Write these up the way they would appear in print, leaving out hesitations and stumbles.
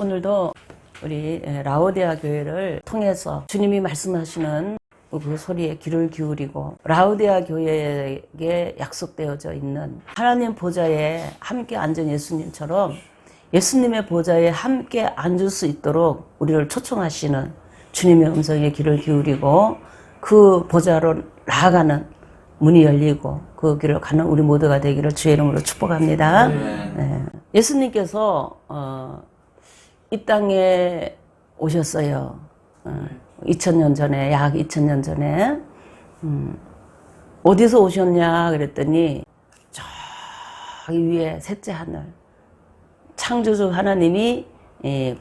오늘도 우리 라오디아 교회를 통해서 주님이 말씀하시는 그 소리에 귀를 기울이고 라오디아 교회에게 약속되어져 있는 하나님 보좌에 함께 앉은 예수님처럼 예수님의 보좌에 함께 앉을 수 있도록 우리를 초청하시는 주님의 음성에 귀를 기울이고 그 보좌로 나아가는 문이 열리고 그 길을 가는 우리 모두가 되기를 주의 이름으로 축복합니다. 네. 예수님께서 이 땅에 오셨어요. 2000년 전에, 약 2000년 전에. 어디서 오셨냐 그랬더니 저기 위에 셋째 하늘 창조주 하나님이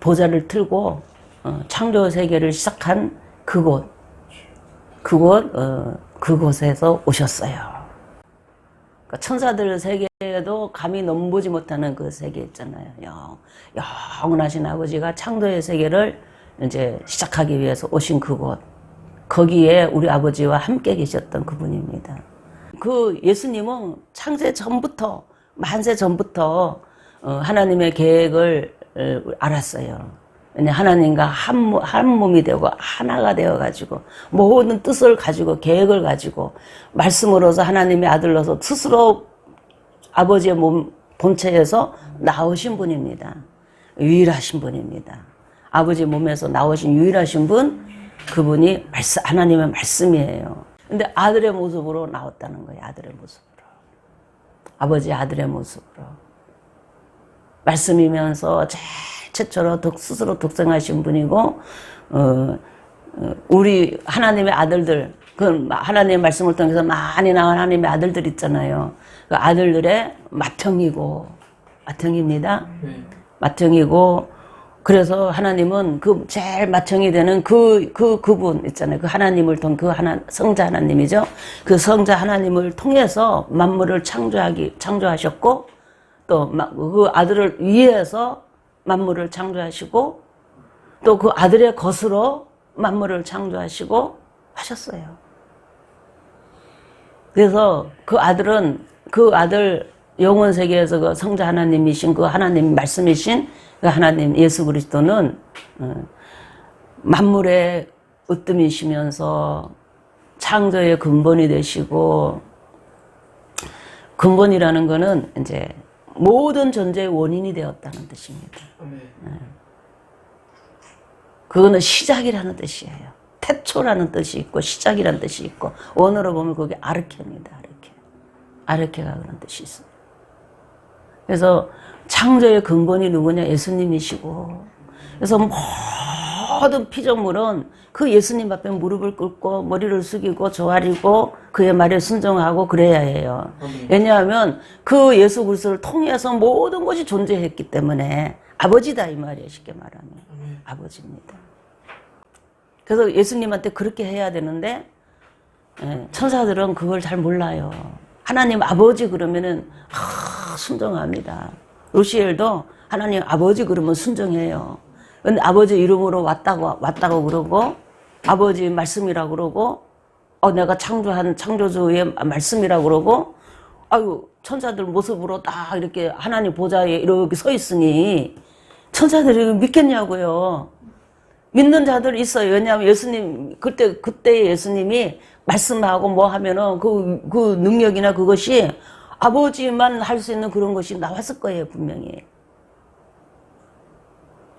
보좌를 틀고 창조 세계를 시작한 그곳에서 오셨어요. 그러니까 천사들 세계에도 감히 넘보지 못하는 그 세계 있잖아요. 영원하신 아버지가 창조의 세계를 이제 시작하기 위해서 오신 그곳. 거기에 우리 아버지와 함께 계셨던 그분입니다. 그 예수님은 창세 전부터, 만세 전부터 하나님의 계획을 알았어요. 하나님과 한 몸이 되고 하나가 되어가지고 모든 뜻을 가지고 계획을 가지고 말씀으로서 하나님의 아들로서 스스로 아버지의 몸 본체에서 나오신 분입니다. 유일하신 분입니다. 아버지 몸에서 나오신 유일하신 분, 그분이 하나님의 말씀이에요. 근데 아들의 모습으로 나왔다는 거예요. 아들의 모습으로. 아버지 아들의 모습으로. 말씀이면서 최초로 스스로 독생하신 분이고, 우리 하나님의 아들들, 그 하나님의 말씀을 통해서 많이 나온 하나님의 아들들 있잖아요. 그 아들들의 맏형입니다. 맏형이고, 그래서 하나님은 그 제일 맏형이 되는 그분 있잖아요. 그 하나님을 성자 하나님이죠. 그 성자 하나님을 통해서 만물을 창조하셨고, 또 그 아들을 위해서 만물을 창조하시고 또 그 아들의 것으로 만물을 창조하시고 하셨어요. 그래서 그 아들 영원 세계에서 그 성자 하나님이신 그 하나님 말씀이신 그 하나님 예수 그리스도는 만물의 으뜸이시면서 창조의 근본이 되시고, 근본이라는 거는 이제 모든 존재의 원인이 되었다는 뜻입니다. 그거는 시작이라는 뜻이에요. 태초라는 뜻이 있고 시작이라는 뜻이 있고, 원어로 보면 그게 아르케입니다. 아르케가 그런 뜻이 있습니다. 그래서 창조의 근본이 누구냐? 예수님이시고, 그래서 모든 피조물은 그 예수님 앞에 무릎을 꿇고 머리를 숙이고 조아리고 그의 말에 순종하고 그래야 해요. 왜냐하면 그 예수 그리스도를 통해서 모든 것이 존재했기 때문에 아버지다 이 말이에요. 쉽게 말하면 아버지입니다. 그래서 예수님한테 그렇게 해야 되는데 천사들은 그걸 잘 몰라요. 하나님 아버지 그러면은 순종합니다. 루시엘도 하나님 아버지 그러면 순종해요. 근데 아버지 이름으로 왔다고 그러고, 아버지 말씀이라고 그러고, 내가 창조한 창조주의 말씀이라고 그러고, 천사들 모습으로 딱 이렇게 하나님 보좌에 이렇게 서 있으니, 천사들이 믿겠냐고요. 믿는 자들 있어요. 왜냐하면 예수님, 그때 예수님이 말씀하고 뭐 하면은 그 능력이나 그것이 아버지만 할 수 있는 그런 것이 나왔을 거예요, 분명히.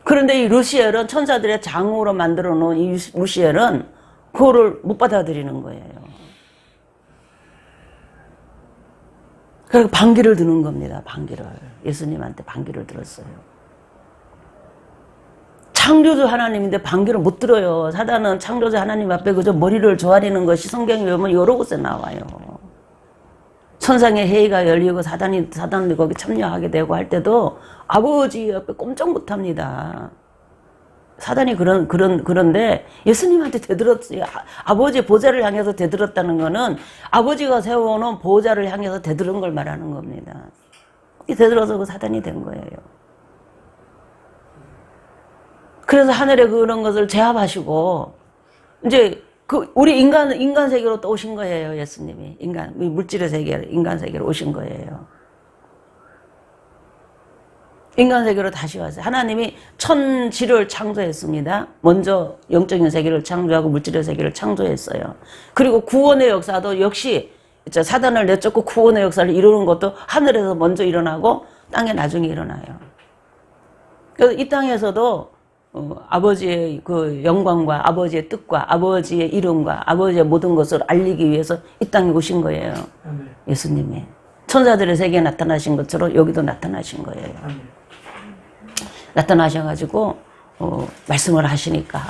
그런데 이 루시엘은 천사들의 장으로 만들어 놓은 이 루시엘은 그거를 못 받아들이는 거예요. 그래서 반기를 드는 겁니다. 반기를. 예수님한테 반기를 들었어요. 창조주 하나님인데 반기를 못 들어요. 사단은 창조주 하나님 앞에 그저 머리를 조아리는 것이 성경에 보면 여러 곳에 나와요. 천상의 회의가 열리고 사단이 거기 참여하게 되고 할 때도 아버지 옆에 꼼짝 못 합니다. 사단이 그런데 예수님한테 대들었어요. 아버지 보좌를 향해서 대들었다는 거는 아버지가 세워놓은 보좌를 향해서 대들은 걸 말하는 겁니다. 대들어서 그 사단이 된 거예요. 그래서 하늘에 그런 것을 제압하시고 이제 우리 인간 세계로 또 오신 거예요, 예수님이. 물질의 세계, 인간 세계로 오신 거예요. 인간 세계로 다시 왔어요. 하나님이 천지를 창조했습니다. 먼저 영적인 세계를 창조하고 물질의 세계를 창조했어요. 그리고 구원의 역사도 역시 사단을 내쫓고 구원의 역사를 이루는 것도 하늘에서 먼저 일어나고 땅에 나중에 일어나요. 그래서 이 땅에서도 아버지의 그 영광과 아버지의 뜻과 아버지의 이름과 아버지의 모든 것을 알리기 위해서 이 땅에 오신 거예요. 예수님이. 천사들의 세계에 나타나신 것처럼 여기도 나타나신 거예요. 나타나셔가지고 말씀을 하시니까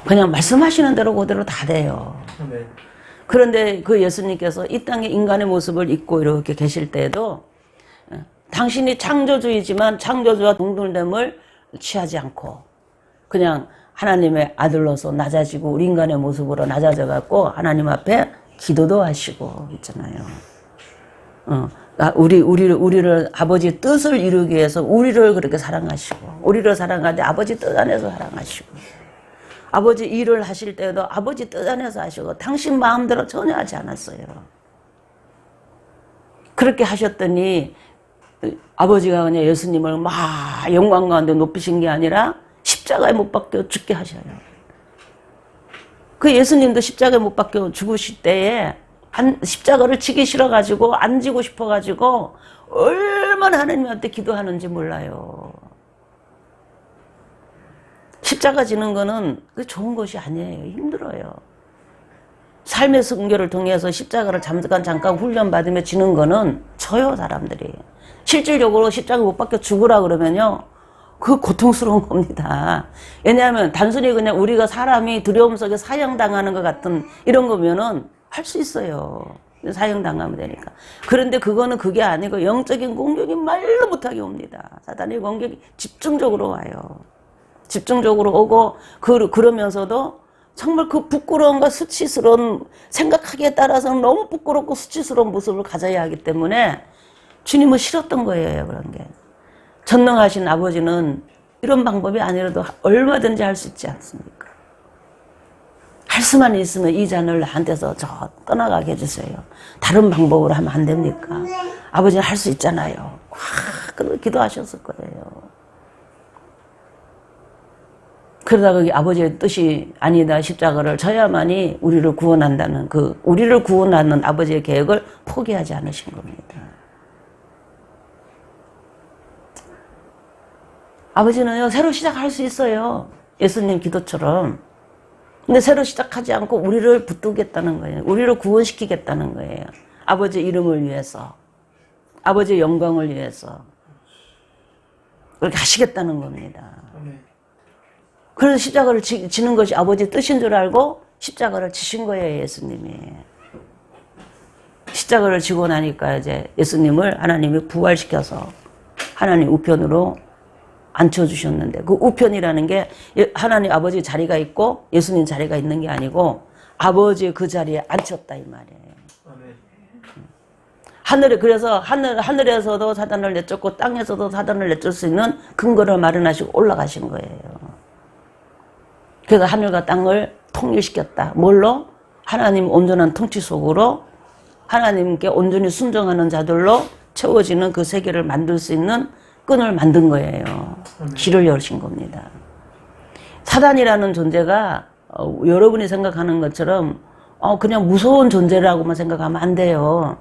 그냥 말씀하시는 대로 그대로 다 돼요. 그런데 그 예수님께서 이 땅에 인간의 모습을 입고 이렇게 계실 때에도 당신이 창조주이지만 창조주와 동등됨을 취하지 않고 그냥 하나님의 아들로서 낮아지고 우리 인간의 모습으로 낮아져 갖고 하나님 앞에 기도도 하시고 있잖아요. 우리를 아버지 뜻을 이루기 위해서 우리를 그렇게 사랑하시고 우리를 사랑하되 아버지 뜻 안에서 사랑하시고 아버지 일을 하실 때도 아버지 뜻 안에서 하시고 당신 마음대로 전혀 하지 않았어요. 그렇게 하셨더니 아버지가 그냥 예수님을 막 영광 가운데 높이신 게 아니라 십자가에 못 박혀 죽게 하셔요. 그 예수님도 십자가에 못 박혀 죽으실 때에 십자가를 지기 싫어가지고 안 지고 싶어가지고 얼마나 하나님한테 기도하는지 몰라요. 십자가 지는 거는 좋은 것이 아니에요. 힘들어요. 삶의 순교를 통해서 십자가를 잠깐 훈련받으며 지는 거는 져요, 사람들이. 실질적으로 십자가 못 박혀 죽으라 그러면요. 그 고통스러운 겁니다. 왜냐하면 단순히 그냥 우리가 사람이 두려움 속에 사형당하는 것 같은 이런 거면은 할 수 있어요. 사형당하면 되니까. 그런데 그거는 그게 아니고 영적인 공격이 말로 못하게 옵니다. 사단의 공격이 집중적으로 와요. 집중적으로 오고 그러면서도 정말 그 부끄러움과 수치스러운 생각하기에 따라서는 너무 부끄럽고 수치스러운 모습을 가져야 하기 때문에 주님은 싫었던 거예요. 그런 게. 전능하신 아버지는 이런 방법이 아니라도 얼마든지 할 수 있지 않습니까? 할 수만 있으면 이 잔을 나한테서 저 떠나가게 해주세요. 다른 방법으로 하면 안 됩니까? 아버지는 할 수 있잖아요. 그렇게 기도하셨을 거예요. 그러다가 아버지의 뜻이 아니다 십자가를 져야만이 우리를 구원한다는 우리를 구원하는 아버지의 계획을 포기하지 않으신 겁니다. 아버지는요, 새로 시작할 수 있어요. 예수님 기도처럼. 근데 새로 시작하지 않고 우리를 붙들겠다는 거예요. 우리를 구원시키겠다는 거예요. 아버지 이름을 위해서. 아버지의 영광을 위해서. 그렇게 하시겠다는 겁니다. 그래서 십자가를 지는 것이 아버지 뜻인 줄 알고 십자가를 지신 거예요, 예수님이. 십자가를 지고 나니까 이제 예수님을 하나님이 부활시켜서 하나님 우편으로 앉혀주셨는데 그 우편이라는 게 하나님 아버지 자리가 있고 예수님 자리가 있는 게 아니고 아버지의 그 자리에 앉혔다 이 말이에요. 그래서 하늘에서도 사단을 내쫓고 땅에서도 사단을 내쫓을 수 있는 근거를 마련하시고 올라가신 거예요. 그래서 하늘과 땅을 통일시켰다. 뭘로? 하나님 온전한 통치 속으로 하나님께 온전히 순종하는 자들로 채워지는 그 세계를 만들 수 있는 끈을 만든 거예요. 길을 여신 겁니다. 사단이라는 존재가 여러분이 생각하는 것처럼 그냥 무서운 존재라고만 생각하면 안 돼요.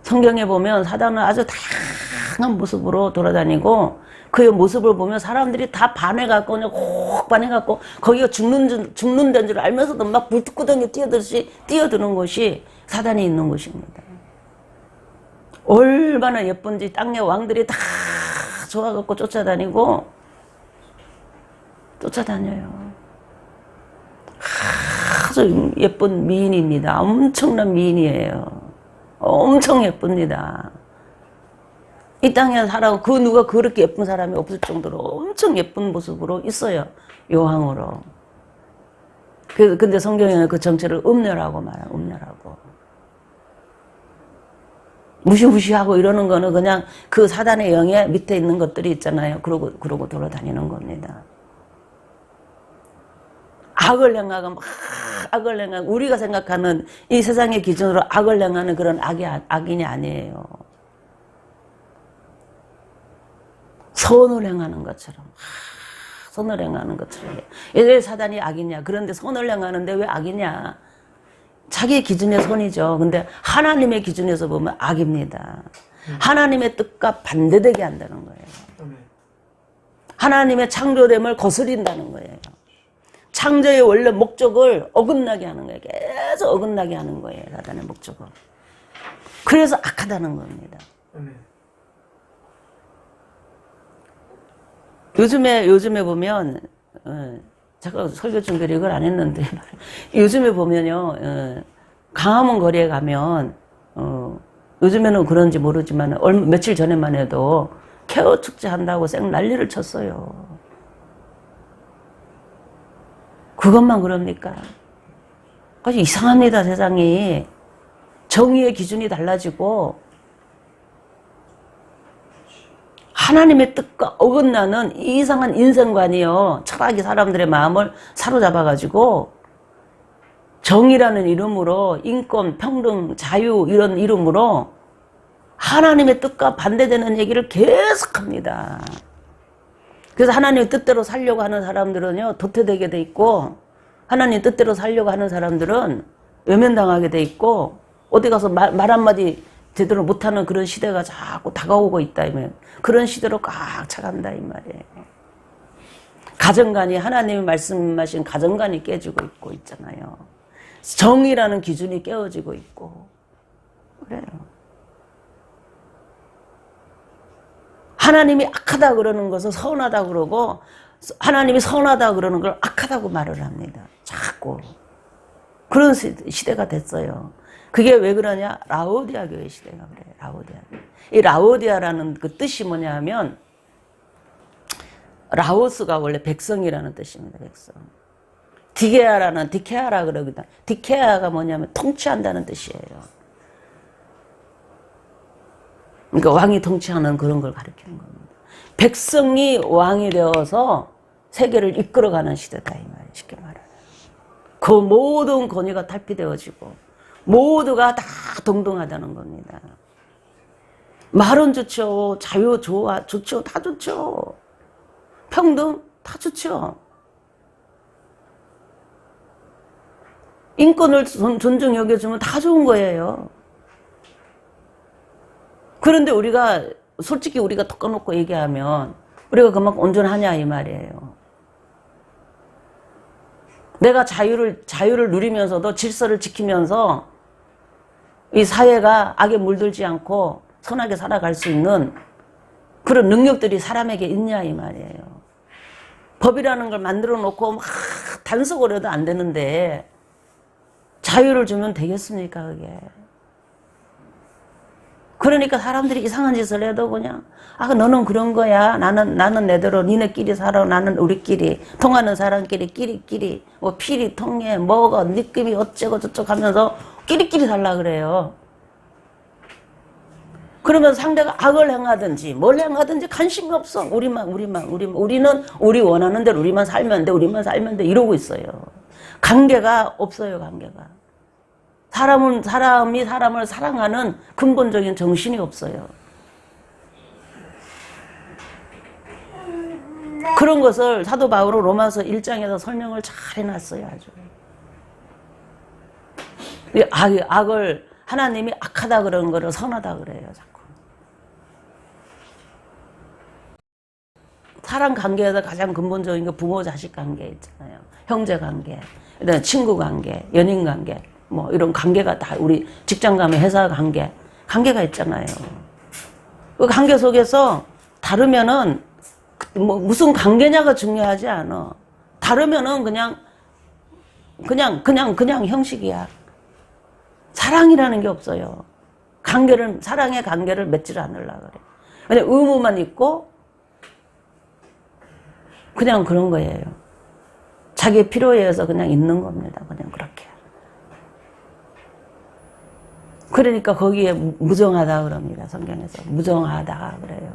성경에 보면 사단은 아주 다양한 모습으로 돌아다니고 그의 모습을 보면 사람들이 다 반해갖고 그냥 혹 반해갖고 거기가 죽는 데인 줄 알면서도 막 불구덩이 뛰어들듯이 뛰어드는 곳이 사단이 있는 곳입니다. 얼마나 예쁜지 땅의 왕들이 다 좋아갖고 쫓아다녀요. 아주 예쁜 미인입니다. 엄청난 미인이에요. 엄청 예쁩니다. 이 땅에 살아고 누가 그렇게 예쁜 사람이 없을 정도로 엄청 예쁜 모습으로 있어요. 여왕으로. 근데 성경에는 그 정체를 음녀라고 말해요. 음녀라고. 무시무시하고 이러는 거는 그냥 그 사단의 영의 밑에 있는 것들이 있잖아요. 그러고 돌아다니는 겁니다. 악을 행하고 악을 행하고 우리가 생각하는 이 세상의 기준으로 악을 행하는 그런 악인이 아니에요. 선을 행하는 것처럼. 선을 행하는 것처럼. 왜 사단이 악이냐? 그런데 선을 행하는데 왜 악이냐? 자기 기준의 선이죠. 근데 하나님의 기준에서 보면 악입니다. 하나님의 뜻과 반대되게 한다는 거예요. 하나님의 창조됨을 거스린다는 거예요. 창조의 원래 목적을 어긋나게 하는 거예요. 계속 어긋나게 하는 거예요. 사단의 목적은. 그래서 악하다는 겁니다. 요즘에 보면, 잠깐 설교 준비를 이걸 안 했는데, 요즘에 보면요, 강화문 거리에 가면, 요즘에는 그런지 모르지만, 며칠 전에만 해도 케어 축제 한다고 쌩 난리를 쳤어요. 그것만 그럽니까? 아주 이상합니다, 세상이. 정의의 기준이 달라지고, 하나님의 뜻과 어긋나는 이상한 인생관이요. 철학이 사람들의 마음을 사로잡아가지고 정의라는 이름으로 인권, 평등, 자유 이런 이름으로 하나님의 뜻과 반대되는 얘기를 계속합니다. 그래서 하나님의 뜻대로 살려고 하는 사람들은요. 도태되게 돼 있고 하나님 뜻대로 살려고 하는 사람들은 외면당하게 돼 있고 어디 가서 말 한마디 제대로 못하는 그런 시대가 자꾸 다가오고 있다 이면 그런 시대로 꽉 차간다 이 말이에요. 가정관이 하나님이 말씀하신 가정관이 깨지고 있고 있잖아요. 정의라는 기준이 깨어지고 있고 그래요. 하나님이 악하다 그러는 것을 선하다 그러고 하나님이 선하다 그러는 걸 악하다고 말을 합니다. 자꾸 그런 시대가 됐어요. 그게 왜 그러냐? 라오디아 교회 시대가 그래요. 라오디아. 이 라오디아라는 그 뜻이 뭐냐 하면 라오스가 원래 백성이라는 뜻입니다. 백성. 디케아라 그러거든. 디케아가 뭐냐면 통치한다는 뜻이에요. 그러니까 왕이 통치하는 그런 걸 가리키는 겁니다. 백성이 왕이 되어서 세계를 이끌어가는 시대다 이 말이에요. 쉽게 말하면. 그 모든 권위가 탈피되어지고 모두가 다 동등하다는 겁니다. 말은 좋죠. 자유 좋죠. 다 좋죠. 평등 다 좋죠. 인권을 존중 여겨주면 다 좋은 거예요. 그런데 우리가 솔직히 우리가 턱 까놓고 얘기하면 우리가 그만큼 온전하냐 이 말이에요. 내가 자유를 누리면서도 질서를 지키면서 이 사회가 악에 물들지 않고 선하게 살아갈 수 있는 그런 능력들이 사람에게 있냐 이 말이에요. 법이라는 걸 만들어 놓고 막 단속을 해도 안 되는데 자유를 주면 되겠습니까 그게. 그러니까 사람들이 이상한 짓을 해도 그냥 너는 그런 거야. 나는 내대로 니네끼리 살아. 나는 우리끼리 통하는 사람끼리 끼리끼리 뭐 필이 통해 뭐가 느낌이 어쩌고 저쩌고 하면서 끼리끼리 살라 그래요. 그러면 상대가 악을 행하든지 뭘 행하든지 관심이 없어. 우리는 우리 원하는 대로 우리만 살면 돼 이러고 있어요. 관계가 없어요. 관계가. 사람이 사람을 사랑하는 근본적인 정신이 없어요. 그런 것을 사도 바울은 로마서 1장에서 설명을 잘 해놨어요. 아주. 악을 하나님이 악하다 그러는 거를 선하다 그래요. 자꾸. 사람 관계에서 가장 근본적인 게 부모 자식 관계 있잖아요. 형제 관계, 그다음에 친구 관계, 연인 관계. 뭐 이런 관계가 다 우리 직장 가면 회사 관계가 있잖아요. 그 관계 속에서 다르면은 뭐 무슨 관계냐가 중요하지 않아. 다르면은 그냥 형식이야. 사랑이라는 게 없어요. 사랑의 관계를 맺지를 않으려고 그래. 그냥 의무만 있고 그냥 그런 거예요. 자기 필요에 의해서 그냥 있는 겁니다. 그냥 그렇게. 그러니까 거기에 무정하다 그럽니다. 성경에서. 무정하다 그래요.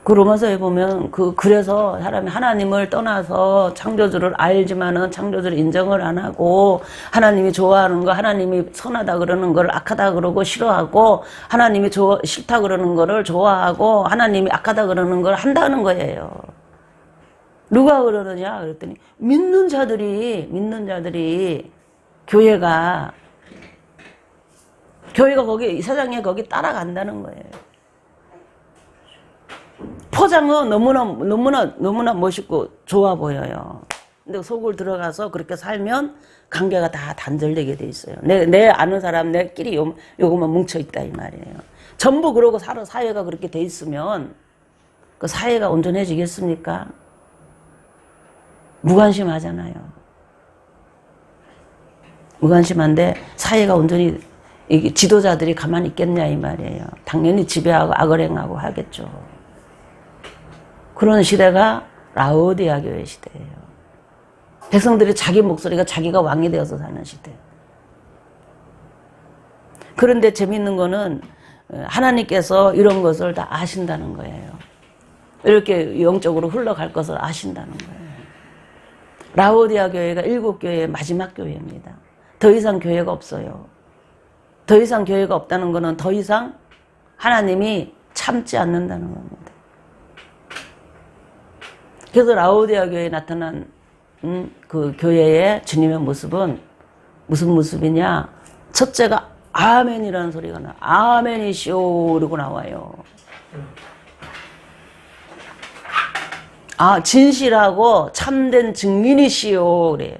그 로마서에 보면 그래서 사람이 하나님을 떠나서 창조주를 알지만은 창조주를 인정을 안 하고 하나님이 좋아하는 거, 하나님이 선하다 그러는 걸 악하다 그러고 싫어하고 하나님이 싫다 그러는 거를 좋아하고 하나님이 악하다 그러는 걸 한다는 거예요. 누가 그러느냐 그랬더니 믿는 자들이 교회가 거기 세상에 거기 따라간다는 거예요. 포장은 너무나 멋있고 좋아 보여요. 근데 속을 들어가서 그렇게 살면 관계가 다 단절되게 돼 있어요. 내 아는 사람, 내끼리 요것만 뭉쳐 있다 이 말이에요. 전부 그러고 살아 사회가 그렇게 돼 있으면 그 사회가 온전해지겠습니까? 무관심하잖아요. 무관심한데 사회가 온전히 지도자들이 가만히 있겠냐 이 말이에요. 당연히 지배하고 악을 행하고 하겠죠. 그런 시대가 라오디아 교회 시대예요. 백성들이 자기 목소리가 자기가 왕이 되어서 사는 시대. 그런데 재미있는 거는 하나님께서 이런 것을 다 아신다는 거예요. 이렇게 영적으로 흘러갈 것을 아신다는 거예요. 라오디아 교회가 7교회의 마지막 교회입니다. 더 이상 교회가 없어요. 더 이상 교회가 없다는 것은 더 이상 하나님이 참지 않는다는 겁니다. 그래서 라오디아 교회에 나타난 그 교회의 주님의 모습은 무슨 모습이냐? 첫째가 아멘이라는 소리가 나. 아멘이시오 이러고 나와요. 아, 진실하고 참된 증인이시오 그래요.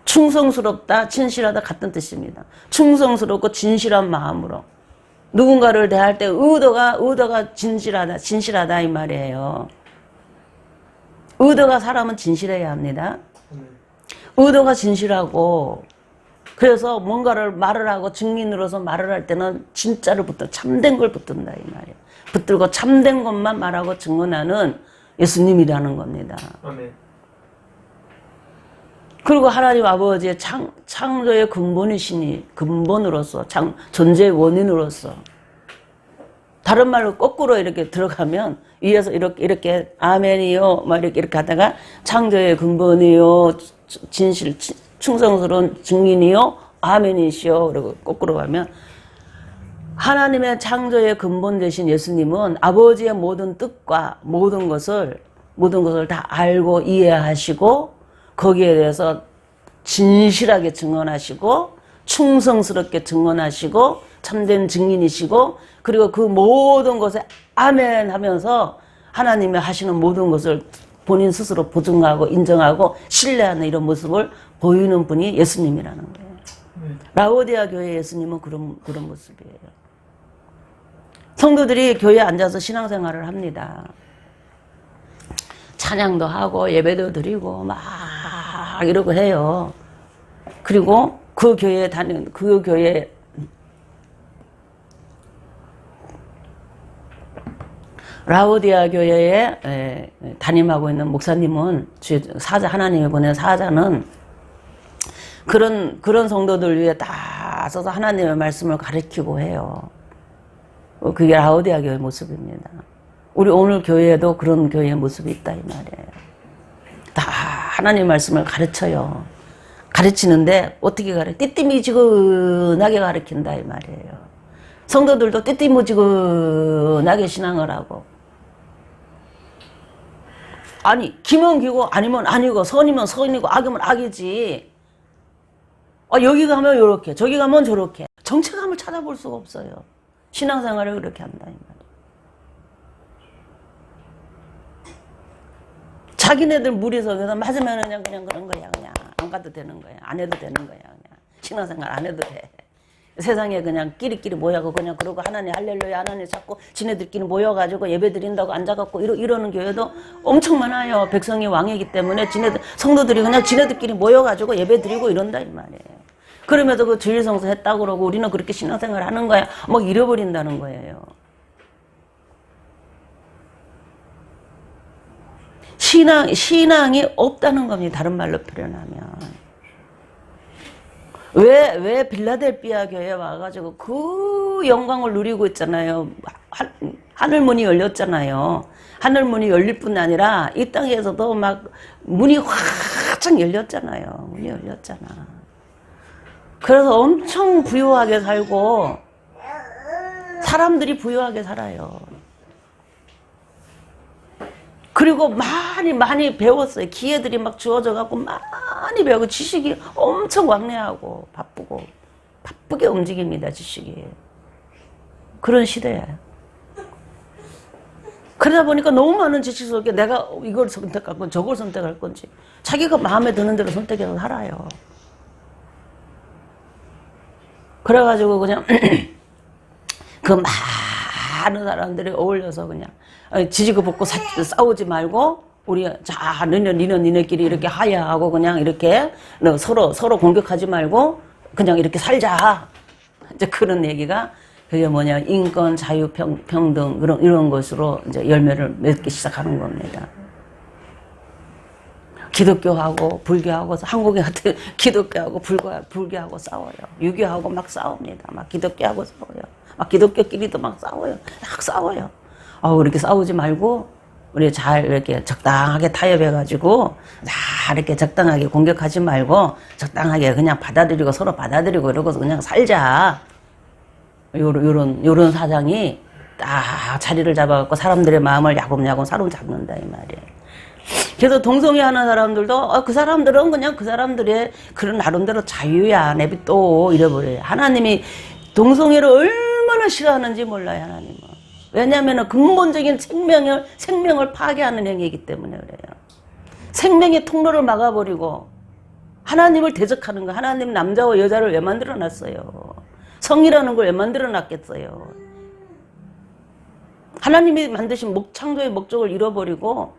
충성스럽다, 진실하다 같은 뜻입니다. 충성스럽고 진실한 마음으로 누군가를 대할 때 의도가 진실하다 이 말이에요. 의도가 사람은 진실해야 합니다. 의도가 진실하고 그래서 뭔가를 말을 하고 증인으로서 말을 할 때는 진짜를 참된 걸 붙든다 이 말이에요. 붙들고 참된 것만 말하고 증언하는 예수님이라는 겁니다. 아멘. 그리고 하나님 아버지의 창조의 근본으로서 존재의 원인으로서 다른 말로 거꾸로 이렇게 들어가면 위에서 이렇게 아멘이요 막 이렇게 하다가 창조의 근본이요 진실 충성스러운 증인이요 아멘이시요 그리고 거꾸로 가면 하나님의 창조의 근본 되신 예수님은 아버지의 모든 뜻과 모든 것을 다 알고 이해하시고 거기에 대해서 진실하게 증언하시고 충성스럽게 증언하시고 참된 증인이시고 그리고 그 모든 것에 아멘 하면서 하나님이 하시는 모든 것을 본인 스스로 보증하고 인정하고 신뢰하는 이런 모습을 보이는 분이 예수님이라는 거예요. 라오디아 교회 예수님은 그런 모습이에요. 성도들이 교회에 앉아서 신앙생활을 합니다. 찬양도 하고 예배도 드리고 막 이러고 해요. 그리고 그 교회에 라오디아 교회에 담임하고 있는 목사님은 하나님이 보낸 사자는 그런 성도들 위해 다 써서 하나님의 말씀을 가르치고 해요. 그게 라오디아 교회의 모습입니다. 우리 오늘 교회에도 그런 교회의 모습이 있다 이 말이에요. 다 하나님의 말씀을 가르쳐요. 가르치는데 어떻게 띠띠미지근하게 가르친다 이 말이에요. 성도들도 띠띠무지근하게 신앙을 하고 아니 기면 기고 아니면 아니고 선이면 선이고 악이면 악이지. 여기 가면 요렇게 저기 가면 저렇게 정체감을 찾아볼 수가 없어요. 신앙생활을 그렇게 한다 이 말이에요. 자기네들 무리석에서 맞으면 그냥 그런 거야. 그냥 안 가도 되는 거야. 안 해도 되는 거야. 그냥 신앙생활 안 해도 돼. 세상에 그냥 끼리끼리 모여고 그냥 그러고 하나님 할렐루야 하나님 자꾸 지네들끼리 모여가지고 예배 드린다고 앉아갖고 이러는 교회도 엄청 많아요. 백성이 왕이기 때문에 성도들이 그냥 지네들끼리 모여가지고 예배 드리고 이런다 이 말이에요. 그러면서 그 주일성수 했다고 그러고 우리는 그렇게 신앙생활 하는 거야. 막 잃어버린다는 거예요. 신앙이 없다는 겁니다. 다른 말로 표현하면. 왜 빌라델피아 교회에 와가지고 그 영광을 누리고 있잖아요. 하늘문이 열렸잖아요. 하늘문이 열릴 뿐 아니라 이 땅에서도 막 문이 활짝 열렸잖아요. 문이 열렸잖아. 그래서 엄청 부유하게 살고 사람들이 부유하게 살아요. 그리고 많이 배웠어요. 기회들이 막 주어져 갖고 많이 배우고 지식이 엄청 왕래하고 바쁘게 움직입니다. 지식이. 그런 시대예요. 그러다 보니까 너무 많은 지식 속에 내가 이걸 선택할 건지 저걸 선택할 건지 자기가 마음에 드는 대로 선택해서 살아요. 그래가지고 그냥 그 많은 사람들이 어울려서 그냥 지지고 볶고 싸우지 말고 우리 자 니네끼리 이렇게 하야하고 그냥 이렇게 서로 공격하지 말고 그냥 이렇게 살자. 이제 그런 얘기가 그게 뭐냐 인권 자유 평등 이런 것으로 이제 열매를 맺기 시작하는 겁니다. 기독교하고 불교하고 한국에 같은 기독교하고 불교하고 싸워요. 유교하고 막 싸웁니다. 막 기독교하고 싸워요. 막 기독교끼리도 막 싸워요. 막 싸워요. 이렇게 싸우지 말고 우리 잘 이렇게 적당하게 타협해가지고 이렇게 적당하게 공격하지 말고 적당하게 그냥 받아들이고 서로 받아들이고 이러고서 그냥 살자. 요런 사상이 딱 자리를 잡아갖고 사람들의 마음을 야곱야곱 사로잡는다 이 말이에요. 그래서 동성애 하는 사람들도 그 사람들은 그냥 그 사람들의 그런 나름대로 자유야 내비또 이래버려요. 하나님이 동성애를 얼마나 싫어하는지 몰라요. 하나님은. 왜냐하면 근본적인 생명을 파괴하는 행위이기 때문에 그래요. 생명의 통로를 막아버리고 하나님을 대적하는 거. 하나님 남자와 여자를 왜 만들어놨어요? 성이라는 걸 왜 만들어놨겠어요? 하나님이 만드신 창조의 목적을 잃어버리고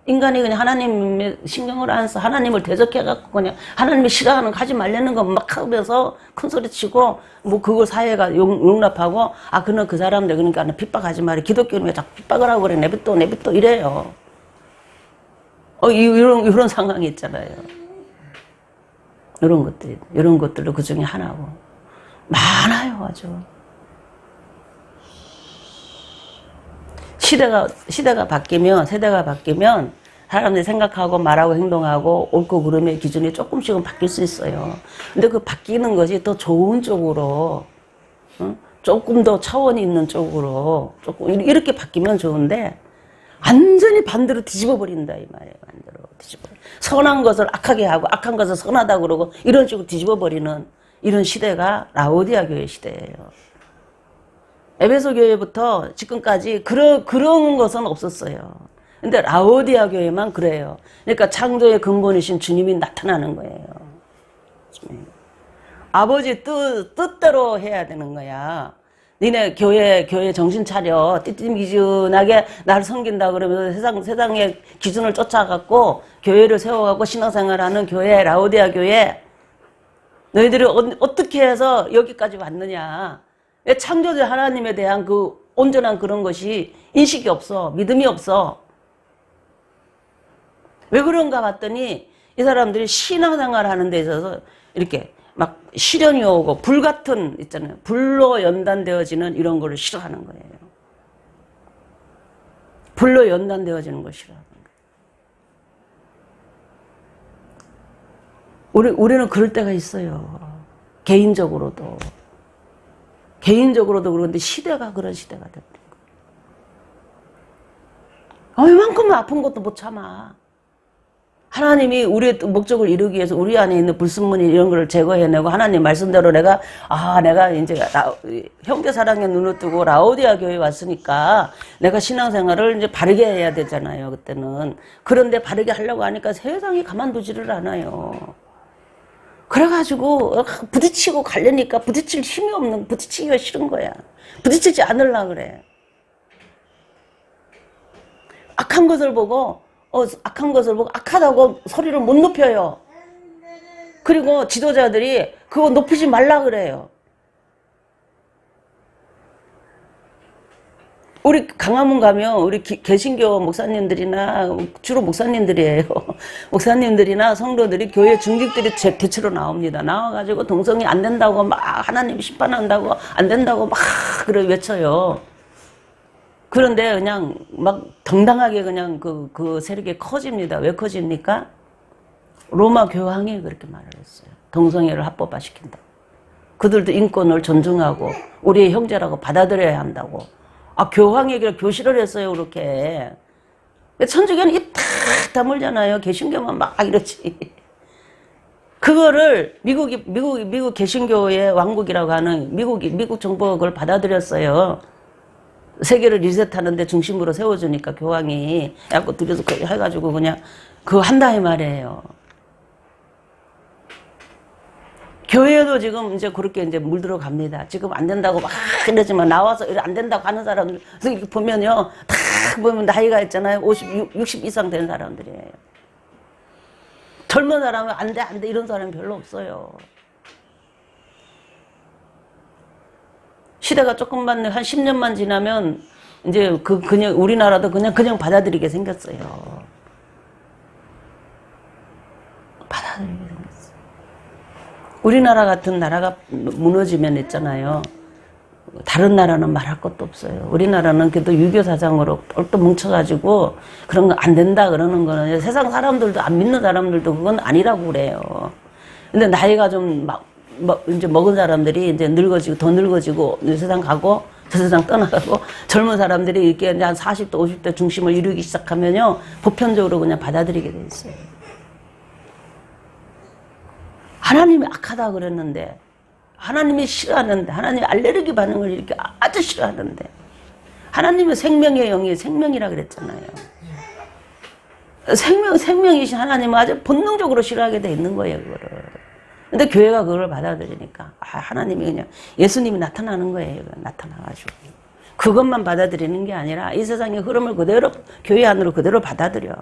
인간이 그냥 하나님의 신경을 안 써 하나님을 대적해갖고 그냥 하나님이 싫어하는 거 하지 말라는 거 막 하면서 큰소리치고 뭐 그걸 사회가 용납하고 그는 그 사람들 그러니까 핍박하지 말이 기독교는 왜 자꾸 핍박을 하고 그래 내비또 이래요. 이런 상황이 있잖아요. 이런 것들도 그 중에 하나고 많아요 아주. 시대가 바뀌면 세대가 바뀌면 사람들이 생각하고 말하고 행동하고 옳고 그름의 기준이 조금씩은 바뀔 수 있어요. 근데 그 바뀌는 것이 더 좋은 쪽으로 조금 더 차원이 있는 쪽으로 조금 이렇게 바뀌면 좋은데 완전히 반대로 뒤집어 버린다 이 말이에요. 반대로 뒤집어. 선한 것을 악하게 하고 악한 것을 선하다고 그러고 이런 식으로 뒤집어 버리는 이런 시대가 라오디아 교회 시대예요. 에베소 교회부터 지금까지 그런 것은 없었어요. 근데 라오디아 교회만 그래요. 그러니까 창조의 근본이신 주님이 나타나는 거예요. 아버지 뜻대로 해야 되는 거야. 니네 교회 정신 차려. 띠띠미준하게 나를 섬긴다 그러면서 세상의 기준을 쫓아갖고 교회를 세워갖고 신앙생활하는 교회, 라오디아 교회. 너희들이 어떻게 해서 여기까지 왔느냐. 창조주 하나님에 대한 그 온전한 그런 것이 인식이 없어. 믿음이 없어. 왜 그런가 봤더니 이 사람들이 신앙생활 하는 데 있어서 이렇게 막 시련이 오고 불 같은 있잖아요. 불로 연단되어지는 이런 거를 싫어하는 거예요. 불로 연단되어지는 걸 싫어하는 거예요. 우리는 그럴 때가 있어요. 개인적으로도 그런데 시대가 그런 시대가 되는 거예요. 이만큼 아픈 것도 못 참아. 하나님이 우리의 목적을 이루기 위해서 우리 안에 있는 불순물이 이런 걸 제거해내고 하나님 말씀대로 내가 이제 형제 사랑의 눈을 뜨고 라오디아 교회에 왔으니까 내가 신앙생활을 이제 바르게 해야 되잖아요. 그때는. 그런데 바르게 하려고 하니까 세상이 가만두지를 않아요. 그래가지고 부딪히고 가려니까 부딪힐 힘이 없는 부딪히기가 싫은 거야. 부딪히지 않으려고 그래. 악한 것을 보고 악하다고 소리를 못 높여요. 그리고 지도자들이 그거 높이지 말라 그래요. 우리 강화문 가면 우리 개신교 목사님들이나 주로 목사님들이에요. 목사님들이나 성도들이 교회 중직들이 대체로 나옵니다. 나와가지고 동성이 안 된다고 막 하나님 심판한다고 안 된다고 막 그래 외쳐요. 그런데 그냥 막 당당하게 그냥 그 세력이 커집니다. 왜 커집니까? 로마 교황이 그렇게 말을 했어요. 동성애를 합법화시킨다. 그들도 인권을 존중하고 우리의 형제라고 받아들여야 한다고. 아, 교황에게 교시를 했어요, 그렇게. 천주교는 입 탁 다물잖아요. 개신교만 막 이러지. 그거를 미국 개신교의 왕국이라고 하는 미국 정부가 그걸 받아들였어요. 세계를 리셋하는데 중심으로 세워주니까 교황이 약간 들여서 해가지고 그냥 그거 한다 이 말이에요. 교회도 지금 이제 그렇게 이제 물들어 갑니다. 지금 안 된다고 막 이러지만 나와서 안 된다고 하는 사람들 이렇게 보면요. 다 보면 나이가 있잖아요. 60 이상 된 사람들이에요. 젊은 사람은 안 돼 이런 사람이 별로 없어요. 시대가 조금만 한 10년만 지나면 이제 그냥 우리나라도 그냥 받아들이게 생겼어요. 받아들이게 생겼어요. 우리나라 같은 나라가 무너지면 있잖아요. 다른 나라는 말할 것도 없어요. 우리나라는 그래도 유교 사상으로 똘똘 뭉쳐가지고 그런 거 안 된다 그러는 거는 세상 사람들도 안 믿는 사람들도 그건 아니라고 그래요. 근데 나이가 좀 이제 먹은 사람들이 이제 늙어지고 더 늙어지고 이 세상 가고 저 세상 떠나가고 젊은 사람들이 이렇게 한 40대 50대 중심을 이루기 시작하면요 보편적으로 그냥 받아들이게 돼 있어요. 하나님이 악하다 그랬는데 하나님이 싫어하는데 하나님이 알레르기 반응을 이렇게 아주 싫어하는데 하나님의 생명의 영이 생명이라 그랬잖아요. 생명이신 하나님은 아주 본능적으로 싫어하게 돼 있는 거예요, 그거를. 근데 교회가 그걸 받아들이니까 하나님이 그냥 예수님이 나타나는 거예요. 나타나가지고 그것만 받아들이는 게 아니라 이 세상의 흐름을 그대로 교회 안으로 그대로 받아들여.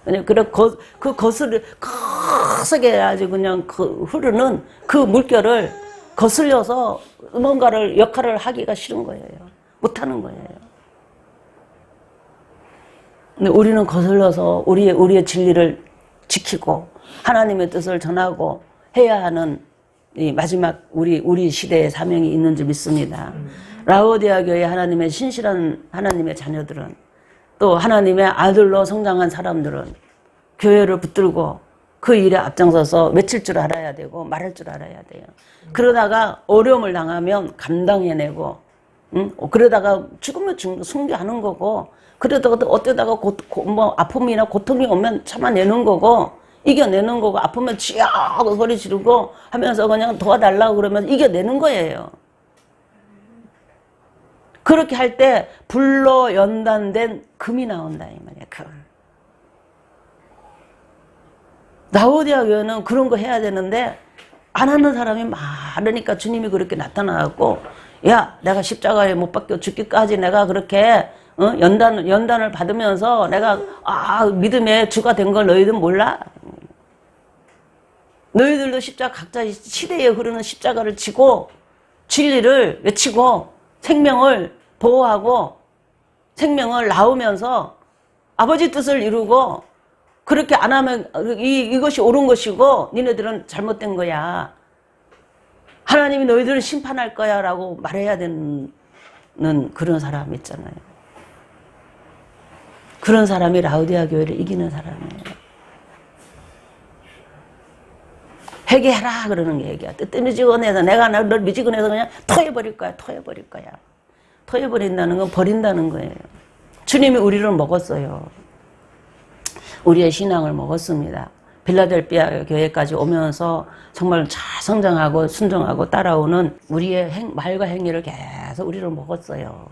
그냥 그 거슬을 거세게 아주 그냥 흐르는 그 물결을 거슬려서 뭔가를 역할을 하기가 싫은 거예요. 못하는 거예요. 근데 우리는 거슬러서 우리의 진리를 지키고 하나님의 뜻을 전하고 해야 하는 이 마지막 우리 시대의 사명이 있는 줄 믿습니다. 라오디아 교회 하나님의 신실한 하나님의 자녀들은 또 하나님의 아들로 성장한 사람들은 교회를 붙들고 그 일에 앞장서서 외칠 줄 알아야 되고 말할 줄 알아야 돼요. 그러다가 어려움을 당하면 감당해내고 그러다가 죽으면 숭배하는 거고 그러다가 어쩌다가 뭐 아픔이나 고통이 오면 참아내는 거고 이겨내는 거고 아프면 쥐야 소리 지르고 하면서 그냥 도와달라고 그러면 이겨내는 거예요. 그렇게 할 때 불로 연단된 금이 나온다 이 말이야. 금. 라오디아 교회는 그런 거 해야 되는데 안 하는 사람이 많으니까 주님이 그렇게 나타나고 야 내가 십자가에 못 박혀 죽기까지 내가 그렇게 연단을 받으면서 내가 믿음의 주가 된 걸 너희들 몰라? 너희들도 십자가 각자 시대에 흐르는 십자가를 지고 진리를 외치고 생명을 보호하고 생명을 낳으면서 아버지 뜻을 이루고 그렇게 안 하면 이것이 옳은 것이고 니네들은 잘못된 거야. 하나님이 너희들을 심판할 거야 라고 말해야 되는 그런 사람 있잖아요. 그런 사람이 라오디아 교회를 이기는 사람이에요. 회개하라 그러는 게 얘기야. 뜨뜨미지근해서 내가 널 미지근해서 그냥 토해버릴 거야. 토해버린다는 건 버린다는 거예요. 주님이 우리를 먹었어요. 우리의 신앙을 먹었습니다. 빌라델피아 교회까지 오면서 정말 잘 성장하고 순종하고 따라오는 우리의 말과 행위를 계속 우리를 먹었어요.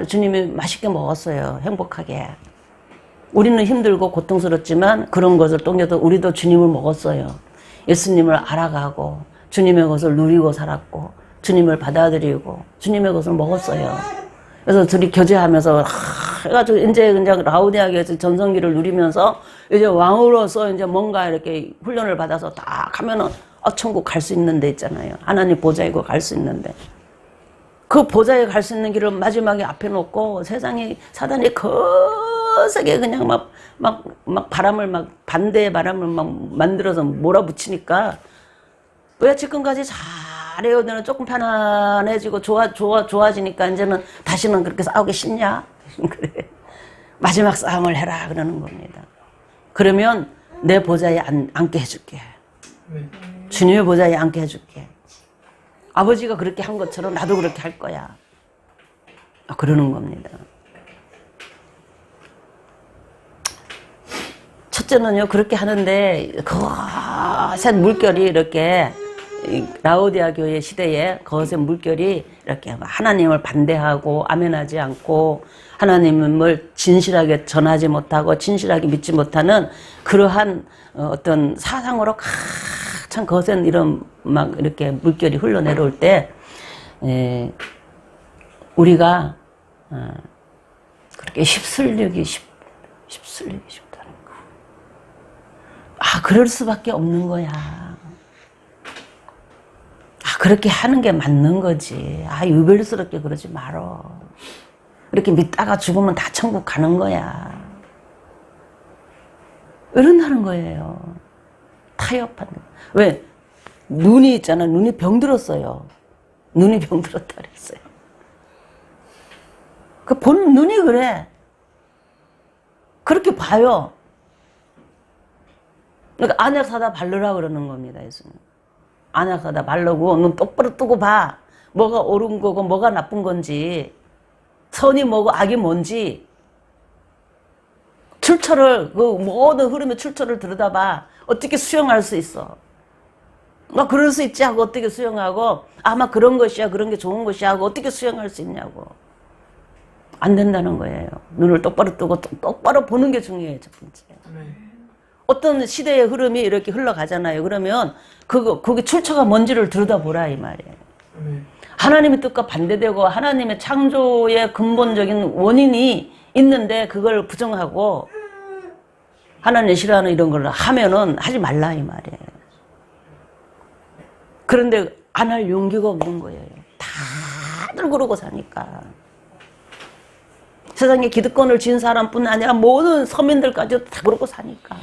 주님이 맛있게 먹었어요. 행복하게. 우리는 힘들고 고통스럽지만 그런 것을 통해서 우리도 주님을 먹었어요. 예수님을 알아가고 주님의 것을 누리고 살았고 주님을 받아들이고 주님의 것을 먹었어요. 그래서 둘이 교제하면서 해가지고 이제 그냥 라오디아 교회에서 전성기를 누리면서 이제 왕으로서 이제 뭔가 이렇게 훈련을 받아서 딱 하면은 천국 갈 수 있는 데 있잖아요. 하나님 보좌이고 갈 수 있는데 그 보좌에 갈 수 있는 길을 마지막에 앞에 놓고 세상에 사단이 거세게 그냥 막 바람을 반대의 바람을 만들어서 몰아붙이니까 왜 지금까지 잘해요. 너는 조금 편안해지고 좋아지니까 이제는 다시는 그렇게 싸우기 싫냐? 그래. 마지막 싸움을 해라 그러는 겁니다. 그러면 내 보좌에 앉게 해줄게. 주님의 보좌에 앉게 해줄게. 아버지가 그렇게 한 것처럼 나도 그렇게 할 거야. 그러는 겁니다. 첫째는요, 그렇게 하는데 거센 물결이 이렇게 라오디아 교회 시대에 거센 물결이 이렇게 하나님을 반대하고 아멘하지 않고 하나님을 진실하게 전하지 못하고 진실하게 믿지 못하는 그러한 어떤 사상으로 가장 거센 이런 막 이렇게 물결이 흘러내려올 때 우리가 그렇게 휩쓸리기 쉽다는 거. 그럴 수밖에 없는 거야. 그렇게 하는 게 맞는 거지. 유별스럽게 그러지 말어. 이렇게 믿다가 죽으면 다 천국 가는 거야. 이런다는 거예요. 타협하는. 왜? 눈이 있잖아. 눈이 병들었어요. 눈이 병들었다 그랬어요. 본 눈이 그래. 그렇게 봐요. 그러니까 안약 사다 바르라 그러는 겁니다. 예수님. 안약 사다 바르고 눈 똑바로 뜨고 봐. 뭐가 옳은 거고 뭐가 나쁜 건지, 선이 뭐고 악이 뭔지 출처를, 그 모든 흐름의 출처를 들여다봐. 어떻게 수용할 수 있어? 그럴 수 있지 하고 어떻게 수용하고, 아마 그런 것이야, 그런 게 좋은 것이야 하고 어떻게 수용할 수 있냐고. 안 된다는 거예요. 눈을 똑바로 뜨고 똑바로 보는 게 중요해요. 첫 번째. 어떤 시대의 흐름이 이렇게 흘러가잖아요. 그러면 그게 출처가 뭔지를 들여다보라 이 말이에요. 하나님의 뜻과 반대되고 하나님의 창조의 근본적인 원인이 있는데 그걸 부정하고 하나님 싫어하는 이런 걸 하면은 하지 말라 이 말이에요. 그런데 안 할 용기가 없는 거예요. 다들 그러고 사니까. 세상에 기득권을 쥔 사람뿐 아니라 모든 서민들까지도 다 그러고 사니까.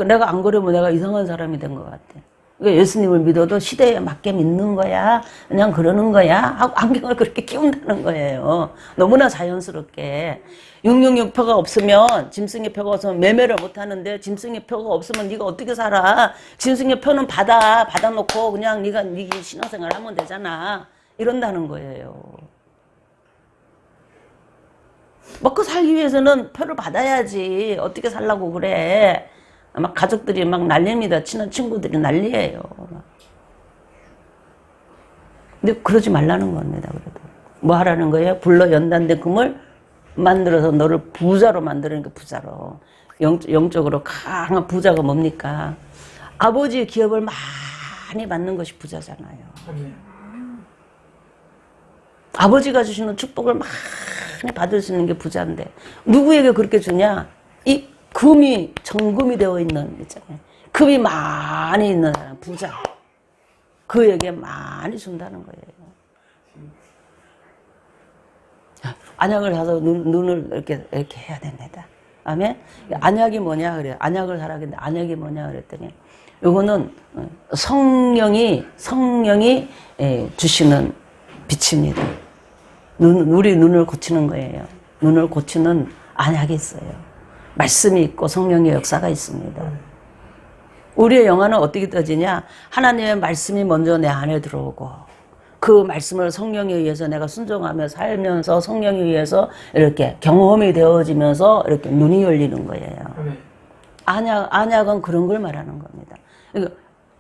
내가 안 그러면 내가 이상한 사람이 된 것 같아. 그러니까 예수님을 믿어도 시대에 맞게 믿는 거야. 그냥 그러는 거야. 하고 안경을 그렇게 끼운다는 거예요. 너무나 자연스럽게. 666표가 없으면, 짐승의 표가 없으면 매매를 못 하는데, 짐승의 표가 없으면 네가 어떻게 살아? 짐승의 표는 받아놓고 그냥 네가 신앙생활 하면 되잖아. 이런다는 거예요. 먹고 살기 위해서는 표를 받아야지. 어떻게 살라고 그래. 막 가족들이 막 난립니다. 친한 친구들이 난리예요. 근데 그러지 말라는 겁니다. 그래도 뭐 하라는 거예요? 불러 연단된 금을 만들어서 너를 부자로 만드는 부자로. 영적으로 강한 부자가 뭡니까? 아버지의 기업을 많이 받는 것이 부자잖아요. 아버지가 주시는 축복을 많이 받을 수 있는 게 부자인데 누구에게 그렇게 주냐? 이 금이 정금이 되어 있는 있잖아요. 금이 많이 있는 사람, 부자. 그에게 많이 준다는 거예요. 안약을 사서 눈을 이렇게 해야 됩니다. 아멘? 안약이 뭐냐 그래요. 안약을 사라 그랬는데 안약이 뭐냐 그랬더니 요거는 성령이 주시는 빛입니다. 우리 눈을 고치는 거예요. 눈을 고치는 안약이 있어요. 말씀이 있고 성령의 역사가 있습니다. 우리의 영안은 어떻게 떠지냐? 하나님의 말씀이 먼저 내 안에 들어오고 그 말씀을 성령에 의해서 내가 순종하며 살면서 성령에 의해서 이렇게 경험이 되어지면서 이렇게 눈이 열리는 거예요. 안약은 그런 걸 말하는 겁니다.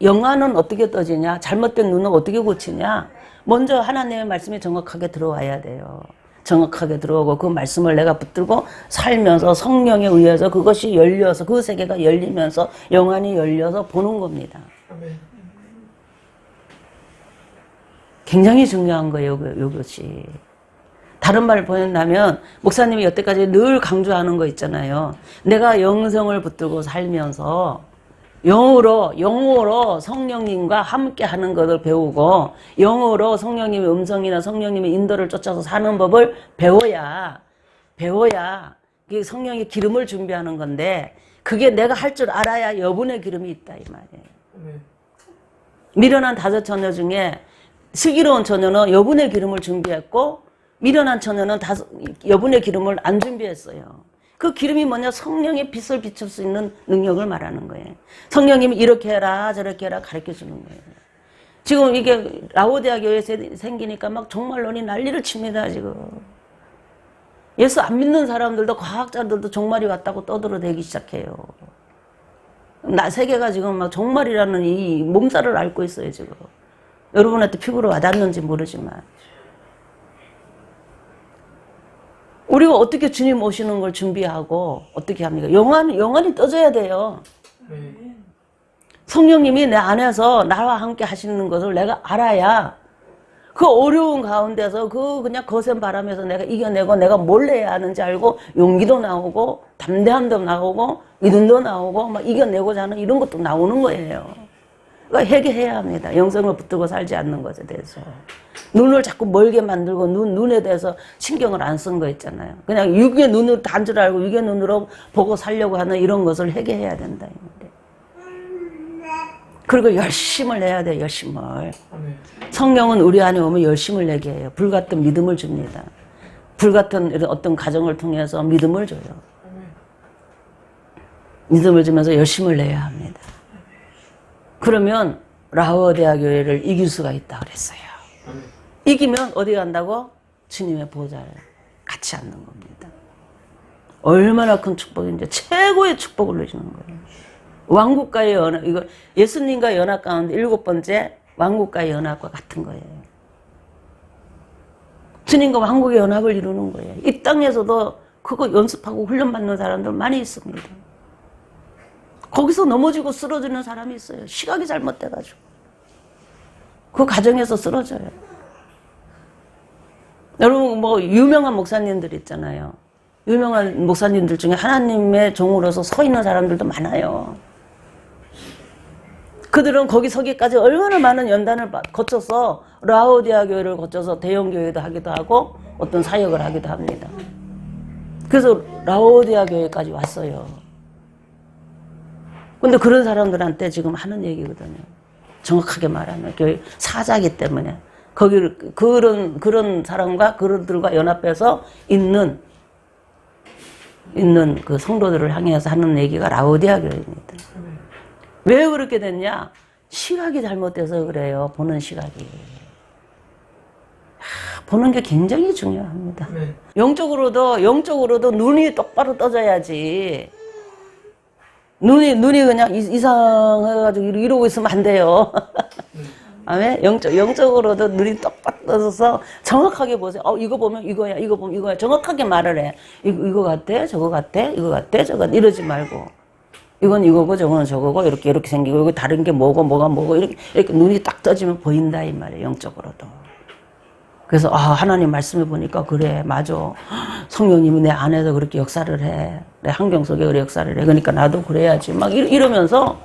영안은 어떻게 떠지냐? 잘못된 눈은 어떻게 고치냐? 먼저 하나님의 말씀이 정확하게 들어와야 돼요. 정확하게 들어오고 그 말씀을 내가 붙들고 살면서 성령에 의해서 그것이 열려서 그 세계가 열리면서 영안이 열려서 보는 겁니다. 굉장히 중요한 거예요. 이것이. 다른 말을 보낸다면 목사님이 여태까지 늘 강조하는 거 있잖아요. 내가 영성을 붙들고 살면서 영으로 성령님과 함께 하는 것을 배우고 영으로 성령님의 음성이나 성령님의 인도를 쫓아서 사는 법을 배워야 그게 성령의 기름을 준비하는 건데 그게 내가 할 줄 알아야 여분의 기름이 있다 이 말이에요. 미련한 5 처녀 중에 슬기로운 처녀는 여분의 기름을 준비했고 미련한 처녀는 여분의 기름을 안 준비했어요. 그 기름이 뭐냐? 성령의 빛을 비출 수 있는 능력을 말하는 거예요. 성령님이 이렇게 해라 저렇게 해라 가르쳐 주는 거예요. 지금 이게 라오디아 교회에 생기니까 막 종말론이 난리를 칩니다. 지금 예수 안 믿는 사람들도 과학자들도 종말이 왔다고 떠들어대기 시작해요. 세계가 지금 막 종말이라는 이 몸살을 앓고 있어요. 지금 여러분한테 피부로 와닿는지 모르지만 우리가 어떻게 주님 오시는 걸 준비하고 어떻게 합니까? 영안이 떠져야 돼요. 성령님이 내 안에서 나와 함께 하시는 것을 내가 알아야 그 어려운 가운데서 그냥 거센 바람에서 내가 이겨내고 내가 뭘 해야 하는지 알고 용기도 나오고 담대함도 나오고 믿음도 나오고 막 이겨내고자 하는 이런 것도 나오는 거예요. 그러니까 회개해야 합니다. 영성을 붙들고 살지 않는 것에 대해서. 눈을 자꾸 멀게 만들고 눈에 대해서 신경을 안 쓴 거 있잖아요. 그냥 육의 눈으로 단 줄 알고 육의 눈으로 보고 살려고 하는 이런 것을 회개해야 된다. 그리고 열심을 내야 돼요. 열심을. 성령은 우리 안에 오면 열심을 내게 해요. 불같은 믿음을 줍니다. 불같은 어떤 가정을 통해서 믿음을 줘요. 믿음을 주면서 열심을 내야 합니다. 그러면 라오디아 교회를 이길 수가 있다 그랬어요. 이기면 어디 간다고? 주님의 보좌에 같이 앉는 겁니다. 얼마나 큰 축복인지 최고의 축복을 누리는 거예요. 왕국과의 연합, 이거 예수님과 연합 가운데 7번째 왕국과의 연합과 같은 거예요. 주님과 왕국의 연합을 이루는 거예요. 이 땅에서도 그거 연습하고 훈련받는 사람들 많이 있습니다. 거기서 넘어지고 쓰러지는 사람이 있어요. 시각이 잘못돼가지고. 그 가정에서 쓰러져요. 여러분 뭐 유명한 목사님들 있잖아요. 유명한 목사님들 중에 하나님의 종으로서 서 있는 사람들도 많아요. 그들은 거기 서기까지 얼마나 많은 연단을 거쳐서 라오디아 교회를 거쳐서 대형 교회도 하기도 하고 어떤 사역을 하기도 합니다. 그래서 라오디아 교회까지 왔어요. 근데 그런 사람들한테 지금 하는 얘기거든요. 정확하게 말하면 교회 사자기 때문에 거기를 그런 사람과 그들과 연합해서 있는 그 성도들을 향해서 하는 얘기가 라오디아 교회입니다. 왜 그렇게 됐냐? 시각이 잘못돼서 그래요. 보는 시각이. 보는 게 굉장히 중요합니다. 영적으로도 눈이 똑바로 떠져야지. 눈이 그냥 이상해가지고 이러고 있으면 안 돼요. 아멘? 영적으로도 눈이 똑바로 떠져서 정확하게 보세요. 이거 보면 이거야, 이거 보면 이거야. 정확하게 말을 해. 이거 같아, 저거 같아, 이거 같아, 저거 이러지 말고. 이건 이거고 저거는 저거고 이렇게 생기고 이거 다른 게 뭐가 뭐고 이렇게 눈이 딱 떠지면 보인다 이 말이에요. 영적으로도. 그래서 하나님 말씀을 보니까 그래 맞아. 성령님이 내 안에서 그렇게 역사를 해. 내 환경 속에 그래 역사를 해. 그러니까 나도 그래야지. 막 이러면서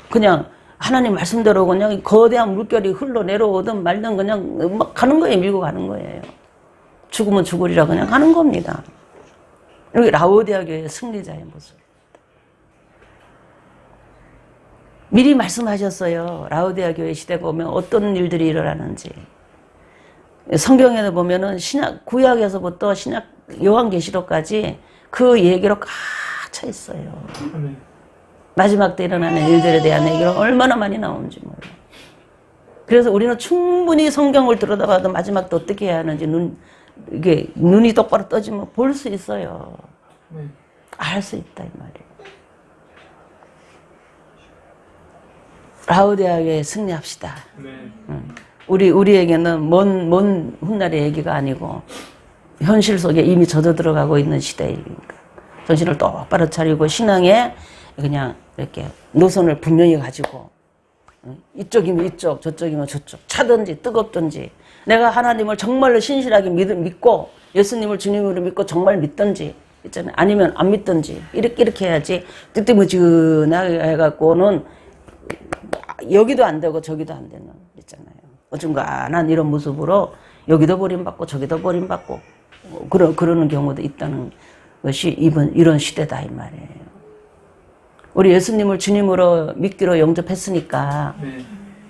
그냥 하나님 말씀대로 그냥 거대한 물결이 흘러내려오든 말든 그냥 막 가는 거예요. 밀고 가는 거예요. 죽으면 죽으리라 그냥 가는 겁니다. 여기 라오디아 교회의 승리자의 모습. 미리 말씀하셨어요. 라오디아 교회 시대가 오면 어떤 일들이 일어나는지. 성경에도 보면은 구약에서부터 요한계시록까지 그 얘기로 꽉 차 있어요. 마지막 때 일어나는 일들에 대한 얘기가 얼마나 많이 나오는지 몰라요. 그래서 우리는 충분히 성경을 들여다봐도 마지막 때 어떻게 해야 하는지 눈이 똑바로 떠지면 볼 수 있어요. 알 수 있다 이 말이에요. 라오디아에 승리합시다. 우리에게는 먼 훗날의 얘기가 아니고 현실 속에 이미 젖어 들어가고 있는 시대이니까 정신을 똑바로 차리고 신앙에 그냥 이렇게 노선을 분명히 가지고 이쪽이면 이쪽 저쪽이면 저쪽 차든지 뜨겁든지 내가 하나님을 정말로 신실하게 믿고 예수님을 주님으로 믿고 정말 믿든지 있잖아요. 아니면 안 믿든지 이렇게 해야지 뜨뜨무지근하게 해갖고는 여기도 안 되고 저기도 안 되는 있잖아요. 어중간한 이런 모습으로 여기도 버림받고 저기도 버림받고 그러는 경우도 있다는 것이 이런 시대다 이 말이에요. 우리 예수님을 주님으로 믿기로 영접했으니까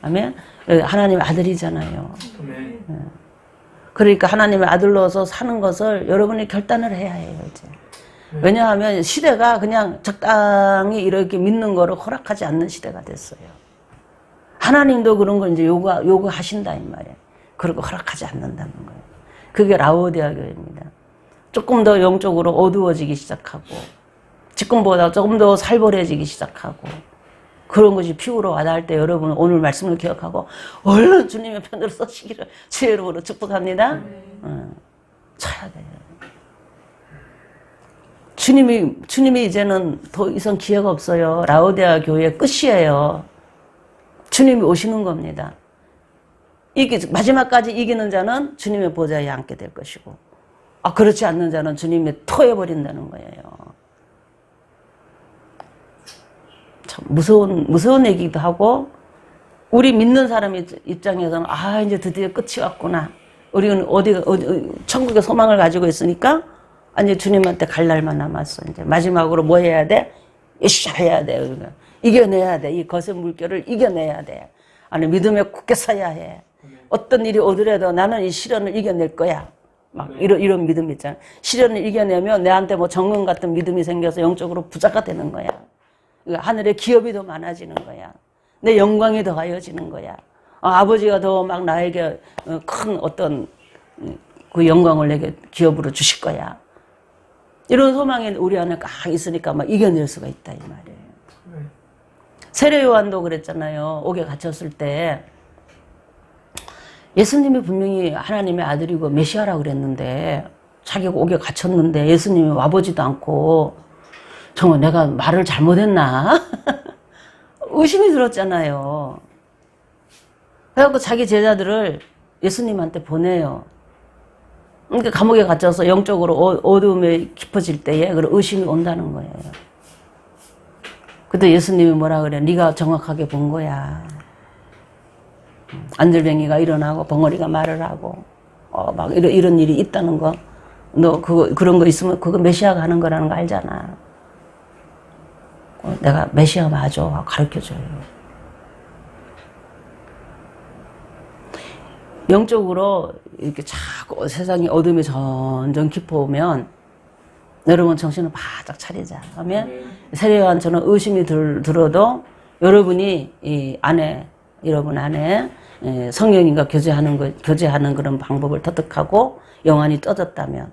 아멘. 하나님의 아들이잖아요. 그러니까 하나님의 아들로서 사는 것을 여러분이 결단을 해야 해요, 이제. 왜냐하면 시대가 그냥 적당히 이렇게 믿는 거를 허락하지 않는 시대가 됐어요. 하나님도 그런 걸 이제 요구하신다, 이 말이에요. 그런 거 허락하지 않는다는 거예요. 그게 라오디아 교회입니다. 조금 더 영적으로 어두워지기 시작하고, 지금보다 조금 더 살벌해지기 시작하고, 그런 것이 피부로 와닿을 때 여러분은 오늘 말씀을 기억하고 얼른 주님의 편으로 서시기를 주의 이름으로 축복합니다. 쳐야 돼요. 주님이 이제는 더 이상 기회가 없어요. 라오디아 교회의 끝이에요. 주님이 오시는 겁니다. 마지막까지 이기는 자는 주님의 보좌에 앉게 될 것이고, 그렇지 않는 자는 주님이 토해버린다는 거예요. 참 무서운 얘기도 하고, 우리 믿는 사람 입장에서는 이제 드디어 끝이 왔구나. 우리는 어디 천국의 소망을 가지고 있으니까 이제 주님한테 갈 날만 남았어. 이제 마지막으로 뭐 해야 돼? 으쌰 해야 돼. 우리가 이겨내야 돼. 이 거센 물결을 이겨내야 돼. 아니 믿음에 굳게 서야 해. 어떤 일이 오더라도 나는 이 시련을 이겨낼 거야. 막 이런 믿음 있잖아. 시련을 이겨내면 내한테 뭐 정금 같은 믿음이 생겨서 영적으로 부자가 되는 거야. 하늘에 기업이 더 많아지는 거야. 내 영광이 더하여지는 거야. 아버지가 더 막 나에게 큰 어떤 그 영광을 내게 기업으로 주실 거야. 이런 소망이 우리 안에 꽉 있으니까 막 이겨낼 수가 있다 이 말이에요. 세례 요한도 그랬잖아요. 옥에 갇혔을 때 예수님이 분명히 하나님의 아들이고 메시아라고 그랬는데 자기가 옥에 갇혔는데 예수님이 와보지도 않고 정말 내가 말을 잘못했나? 의심이 들었잖아요. 그래갖고 자기 제자들을 예수님한테 보내요. 그러니까 감옥에 갇혀서 영적으로 어두움에 깊어질 때에 그런 의심이 온다는 거예요. 그때 예수님이 뭐라 그래? 네가 정확하게 본 거야. 안들뱅이가 일어나고 벙어리가 말을 하고 막 이런 일이 있다는 거. 너 그런 거 있으면 그거 메시아가 하는 거라는 거 알잖아. 내가 메시아 맞아. 가르쳐줘요. 영적으로 이렇게 자꾸 세상이 어둠이 점점 깊어오면 여러분 정신을 바짝 차리자. 하면 세례요한처럼 의심이 들어도 여러분이 이 안에 여러분 안에 성령님과 교제하는 그런 방법을 터득하고 영안이 떠졌다면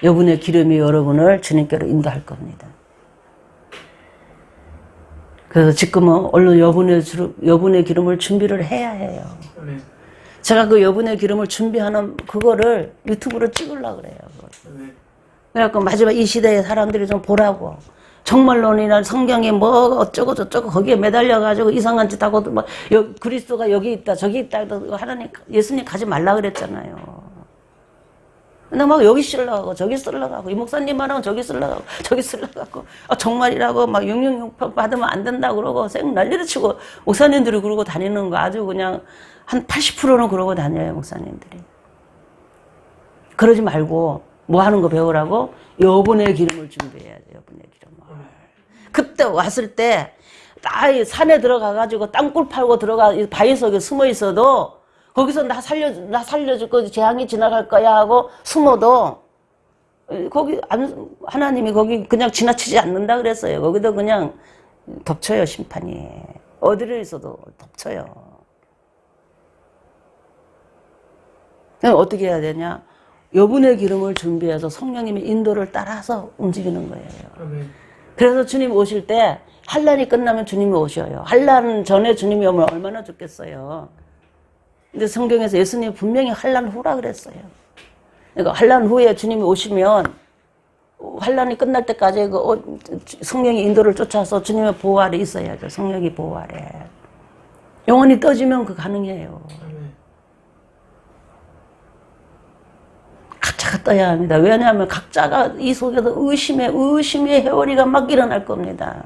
여분의 기름이 여러분을 주님께로 인도할 겁니다. 그래서 지금은 얼른 여분의 기름을 준비를 해야 해요. 제가 그 여분의 기름을 준비하는 그거를 유튜브로 찍으려고 그래요. 그래갖고 마지막 이 시대의 사람들이 좀 보라고. 정말론이나 성경에 뭐 어쩌고 저쩌고 거기에 매달려가지고 이상한 짓 하고 막 그리스도가 여기 있다 저기 있다 하나님 예수님 가지 말라 그랬잖아요. 근데 막 여기 쓰려고 저기 쓰려고 이 목사님 말하면 저기 쓰려고 저기 쓰려고 정말이라고 막 영영용평 받으면 안 된다 그러고 쌩 난리를 치고 목사님들이 그러고 다니는 거 아주 그냥 한 80%는 그러고 다녀요 목사님들이. 그러지 말고 뭐 하는 거 배우라고? 여분의 기름을 준비해야 돼. 여분의 기름을. 그때 왔을 때 산에 들어가가지고 땅굴 팔고 들어가 바위 속에 숨어 있어도 거기서 나 살려줄 거 재앙이 지나갈 거야 하고 숨어도 거기 하나님이 거기 그냥 지나치지 않는다 그랬어요. 거기도 그냥 덮쳐요 심판이. 어디를 있어도 덮쳐요. 그럼 어떻게 해야 되냐? 여분의 기름을 준비해서 성령님의 인도를 따라서 움직이는 거예요. 그래서 주님 오실 때 환난이 끝나면 주님이 오셔요. 환난 전에 주님이 오면 얼마나 좋겠어요. 근데 성경에서 예수님이 분명히 환난 후라 그랬어요. 그러니까 환난 후에 주님이 오시면 환난이 끝날 때까지 성령의 인도를 쫓아서 주님의 보호 아래 있어야죠. 성령이 보호 아래. 영원히 떠지면 그 가능해요. 각자가 떠야 합니다. 왜냐하면 각자가 이 속에서 의심의 해오리가 막 일어날 겁니다.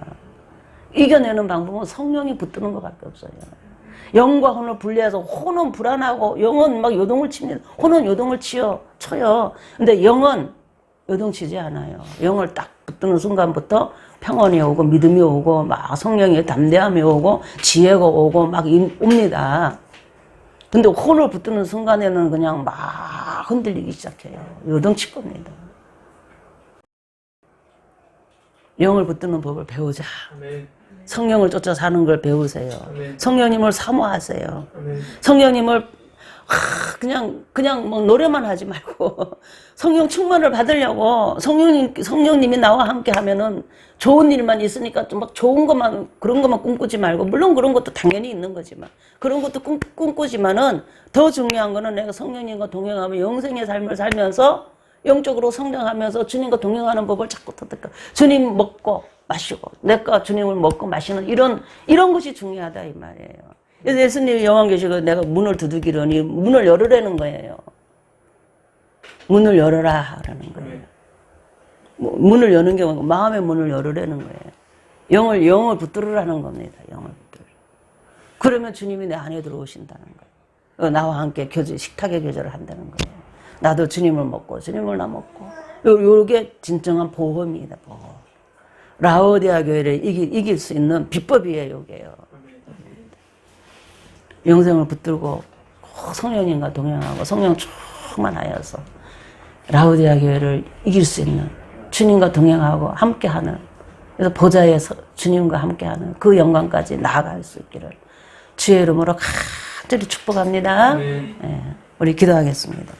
이겨내는 방법은 성령이 붙드는 것밖에 없어요. 영과 혼을 분리해서 혼은 불안하고 영은 막 요동을 칩니다. 혼은 요동을 쳐요. 근데 영은 요동치지 않아요. 영을 딱 붙드는 순간부터 평온이 오고 믿음이 오고 막 성령의 담대함이 오고 지혜가 오고 막 옵니다. 근데 혼을 붙드는 순간에는 그냥 막 흔들리기 시작해요. 요동칠 겁니다. 영을 붙드는 법을 배우자. 아멘. 성령을 쫓아 사는 걸 배우세요. 아멘. 성령님을 사모하세요. 아멘. 성령님을 그냥 뭐 노래만 하지 말고 성령 충만을 받으려고 성령님이 나와 함께 하면은 좋은 일만 있으니까 좀 막 좋은 것만 그런 것만 꿈꾸지 말고 물론 그런 것도 당연히 있는 거지만 그런 것도 꿈꾸지만은 더 중요한 거는 내가 성령님과 동행하며 영생의 삶을 살면서 영적으로 성장하면서 주님과 동행하는 법을 자꾸 터득하. 주님 먹고 마시고 내가 주님을 먹고 마시는 이런 것이 중요하다 이 말이에요. 그래서 예수님이 요한계시록에 내가 문을 두드리려니 문을 열으라는 거예요. 문을 열어라 하라는 거예요. 문을 여는 게 마음의 문을 열으라는 거예요. 영을 붙들으라는 겁니다. 영을 붙들어. 그러면 주님이 내 안에 들어오신다는 거예요. 나와 함께 식탁의 교제를 한다는 거예요. 나도 주님을 먹고 주님을 나 먹고 요게 진정한 보험이다. 보험. 라오디아 교회를 이길 수 있는 비법이에요. 요게요. 영생을 붙들고 성령님과 동행하고 성령 충만하여서 라오디아 교회를 이길 수 있는 주님과 동행하고 함께하는 그래서 보좌에서 주님과 함께하는 그 영광까지 나아갈 수 있기를 주의 이름으로 간절히 축복합니다. 네, 우리 기도하겠습니다.